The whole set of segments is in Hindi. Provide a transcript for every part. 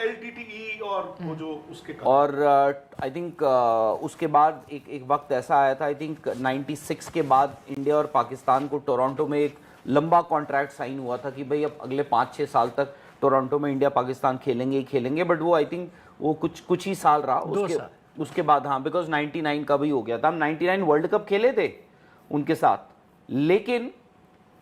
LTTE और वो जो उसके और आई थिंक उसके बाद एक वक्त ऐसा आया था, आई थिंक 96 के बाद इंडिया और पाकिस्तान को टोरंटो में एक लंबा कॉन्ट्रैक्ट साइन हुआ था कि भाई अब अगले 5-6 साल तक टोरंटो में इंडिया पाकिस्तान खेलेंगे ही खेलेंगे। बट वो आई थिंक वो कुछ ही साल रहा, उसके बाद हाँ, बिकॉज 99 का भी हो गया था। हम 99 वर्ल्ड कप खेले थे उनके साथ, लेकिन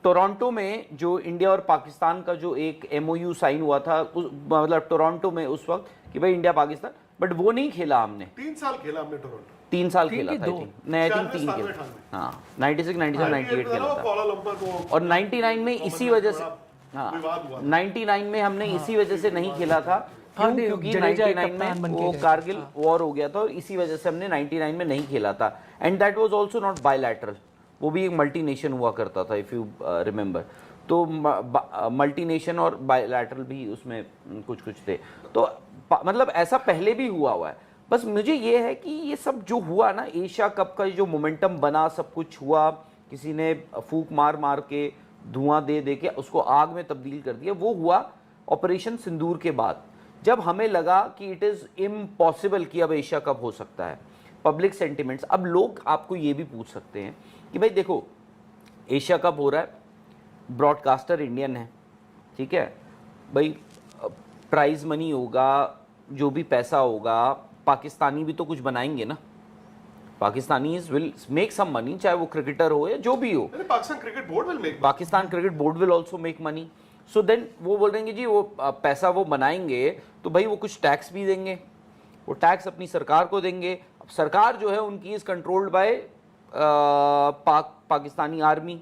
टोरंटो में जो इंडिया और पाकिस्तान का जो एक MOU साइन हुआ था मतलब टोरंटो में उस वक्त कि भाई इंडिया पाकिस्तान, बट वो नहीं खेला हमने। 3 साल खेला हमने टोरंटो, 3 साल खेला था, आई थिंक 3 खेला, हाँ 96, 97, 98 खेला था। और 99 में इसी वजह से, हाँ 99 में हमने इसी वजह से नहीं खेला था क्योंकि 99 में वो कारगिल वॉर हो गया था और इसी वजह से हमने 99 में नहीं खेला था। And that was also not bilateral, वो भी एक मल्टी नेशन हुआ करता था, इफ़ यू रिमेंबर। तो मल्टी नेशन और बायलैटरल भी उसमें कुछ थे। तो मतलब ऐसा पहले भी हुआ है। बस मुझे ये है कि ये सब जो हुआ ना, एशिया कप का जो मोमेंटम बना, सब कुछ हुआ, किसी ने फूंक मार के धुआं दे के उसको आग में तब्दील कर दिया, वो हुआ ऑपरेशन सिंदूर के बाद, जब हमें लगा कि इट इज़ इम्पॉसिबल कि अब एशिया कप हो सकता है। पब्लिक सेंटिमेंट्स, अब लोग आपको ये भी पूछ सकते हैं कि भाई देखो एशिया कप हो रहा है, ब्रॉडकास्टर इंडियन है, ठीक है भाई, प्राइज मनी होगा, जो भी पैसा होगा, पाकिस्तानी भी तो कुछ बनाएंगे ना, Pakistani will make some money, चाहे वो क्रिकेटर हो या जो भी हो। Pakistan cricket board will also make money. So then वो बोल रहे हैं जी वो पैसा वो बनाएंगे तो भाई वो कुछ टैक्स भी देंगे, वो टैक्स अपनी सरकार को देंगे। अब सरकार जो है उनकी is controlled by Pakistani army.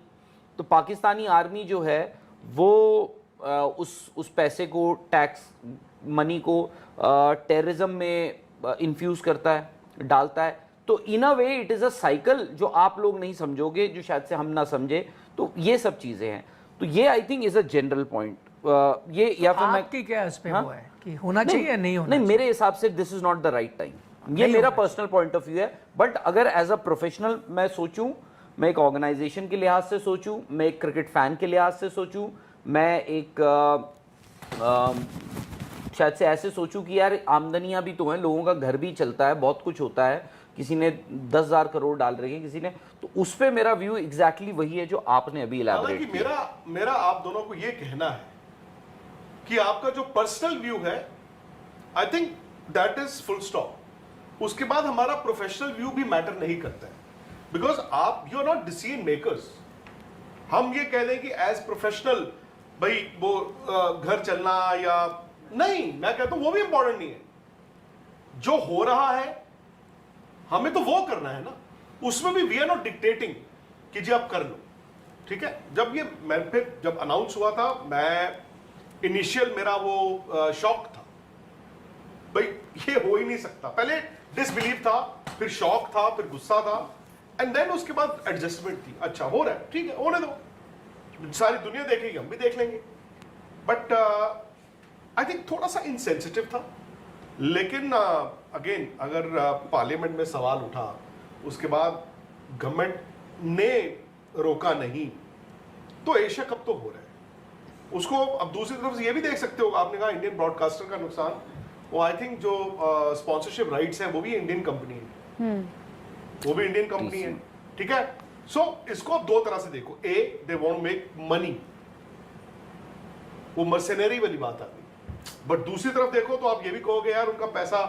तो पाकिस्तानी आर्मी जो है वो उस पैसे को, टैक्स मनी को टेररिज्म में इन्फ्यूज़ करता है, डालता है। तो in a way it is a cycle जो आप लोग नहीं समझोगे, जो शायद से हम ना समझे। तो ये सब चीज़ें हैं। तो ये I think is a general point. ये तो या फिर आपकी क्या इस पे वो है कि होना चाहिए या नहीं होना नहीं, मेरे हिसाब से this is not the right time. ये मेरा पर्सनल पॉइंट ऑफ व्यू है। बट अगर एज अ प्रोफेशनल मैं सोचूं, मैं एक ऑर्गेनाइजेशन के लिहाज से सोचूं, मैं एक क्रिकेट फैन के लिहाज से सोचूं, मैं एक शायद से ऐसे सोचूं कि यार आमदनियां भी तो हैं, लोगों का घर भी चलता है, बहुत कुछ होता है, किसी ने 10,000 करोड़ डाल रखे हैं, किसी ने, तो उस पे मेरा व्यू एग्जैक्टली वही है जो आपने अभी इलैबोरेट किया। मेरा आप दोनों को ये कहना है कि आपका जो पर्सनल व्यू है, I think that is full stop. उसके बाद हमारा प्रोफेशनल व्यू भी मैटर नहीं करता है, बिकॉज आप you are not decision makers. हम ये कह दें कि एज प्रोफेशनल भाई वो घर चलना या नहीं, मैं कहता हूं वो भी इंपॉर्टेंट नहीं है। जो हो रहा है हमें तो वो करना है ना, उसमें भी वी आर नॉट डिक्टेटिंग कि जी आप कर लो, ठीक है। जब ये मैं फिर जब अनाउंस हुआ था, मैं इनिशियल मेरा वो शॉक था, भाई ये हो ही नहीं सकता। पहले डिसबिलीव था, फिर शॉक था, फिर गुस्सा था, एंड देन उसके बाद एडजस्टमेंट थी। अच्छा हो रहा है, ठीक है, होने दो, सारी दुनिया देखेगी, हम भी देख लेंगे। बट आई थिंक थोड़ा सा इनसेंसिटिव था। लेकिन अगेन अगर पार्लियामेंट में सवाल उठा, उसके बाद गवर्नमेंट ने रोका नहीं, तो एशिया कप तो हो रहा है। उसको अब दूसरी तरफ से ये भी देख सकते हो, आपने कहा इंडियन ब्रॉडकास्टर का नुकसान, वो आई थिंक जो स्पॉन्सरशिप राइट्स है वो भी इंडियन कंपनी है, वो भी इंडियन कंपनी है, ठीक है। सो इसको आप दो तरह से देखो, ए दे वांट मेक मनी, वो मर्सेनरी वाली बात आती है। बट दूसरी तरफ देखो तो आप ये भी कहोगे यार उनका पैसा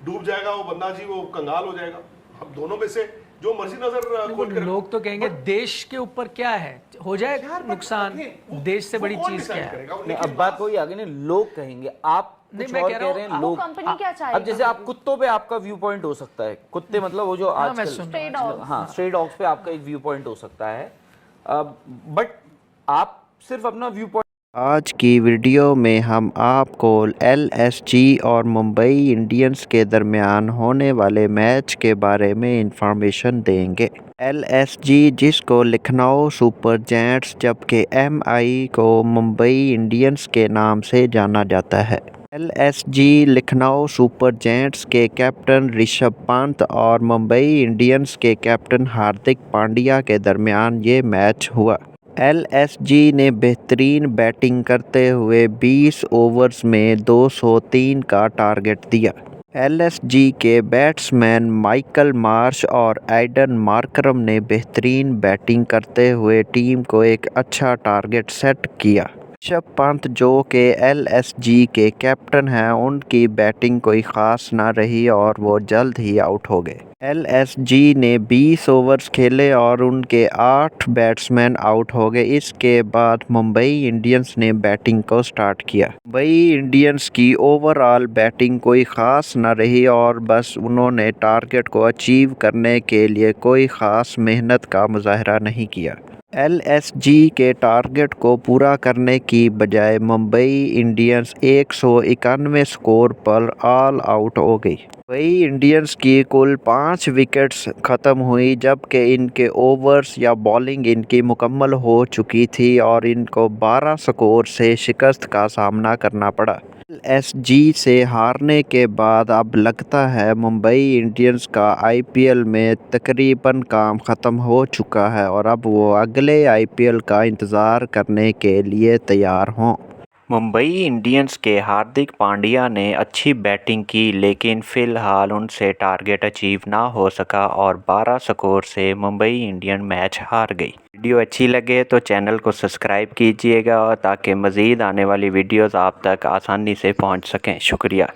डूब जाएगा, वो बंदा जी वो कंगाल हो जाएगा। हम दोनों में से जो मर्जी नजर खोल कर, लोग तो कहेंगे देश के ऊपर क्या है, हो जाएगा नुकसान, देश से बड़ी चीज क्या है। अब बात वही आगे नहीं, लोग कहेंगे, आप नहीं, मैं कह रहा हूं लोग कंपनी क्या चाहेगी। अब जैसे आप कुत्तों पे आपका व्यू पॉइंट हो सकता है, कुत्ते मतलब वो जो आजकल स्ट्रे डॉग्स पे आपका एक व्यू पॉइंट हो सकता है, बट आप सिर्फ अपना व्यू पॉइंट। आज की वीडियो में हम आपको LSG और मुंबई इंडियंस के दरमियान होने वाले मैच के बारे में इंफॉर्मेशन देंगे। LSG जिसको लखनऊ सुपर जायंट्स जबकि MI को मुंबई इंडियंस के नाम से जाना जाता है। LSG लखनऊ सुपर जायंट्स के कैप्टन ऋषभ पंत और मुंबई इंडियंस के कैप्टन हार्दिक पांड्या के दरमियान ये मैच हुआ। एलएसजी ने बेहतरीन बैटिंग करते हुए 20 ओवर्स में 203 का टारगेट दिया। एलएसजी के बैट्समैन माइकल मार्श और एडन मार्करम ने बेहतरीन बैटिंग करते हुए टीम को एक अच्छा टारगेट सेट किया। ऋषभ पंत जो कि एलएसजी के कैप्टन हैं, उनकी बैटिंग कोई ख़ास ना रही और वो जल्द ही आउट हो गए। एलएसजी ने 20 ओवर्स खेले और उनके 8 बैट्समैन आउट हो गए। इसके बाद मुंबई इंडियंस ने बैटिंग को स्टार्ट किया। मुंबई इंडियंस की ओवरऑल बैटिंग कोई ख़ास ना रही और बस उन्होंने टारगेट को अचीव करने के लिए कोई ख़ास मेहनत का मुजाहरा नहीं किया। एलएसजी के टारगेट को पूरा करने की बजाय मुंबई इंडियंस 191 स्कोर पर ऑल आउट हो गई। मुंबई इंडियंस की कुल 5 विकेट्स ख़त्म हुई, जबकि इनके ओवर्स या बॉलिंग इनकी मुकम्मल हो चुकी थी और इनको 12 स्कोर से शिकस्त का सामना करना पड़ा। एलएसजी से हारने के बाद अब लगता है मुंबई इंडियंस का आईपीएल में तकरीबन काम ख़त्म हो चुका है और अब वो अगले आईपीएल का इंतज़ार करने के लिए तैयार हों। मुंबई इंडियंस के हार्दिक पांड्या ने अच्छी बैटिंग की, लेकिन फ़िलहाल उनसे टारगेट अचीव ना हो सका और 12 स्कोर से मुंबई इंडियन मैच हार गई। वीडियो अच्छी लगे तो चैनल को सब्सक्राइब कीजिएगा ताकि मज़ीद आने वाली वीडियोस आप तक आसानी से पहुंच सकें। शुक्रिया।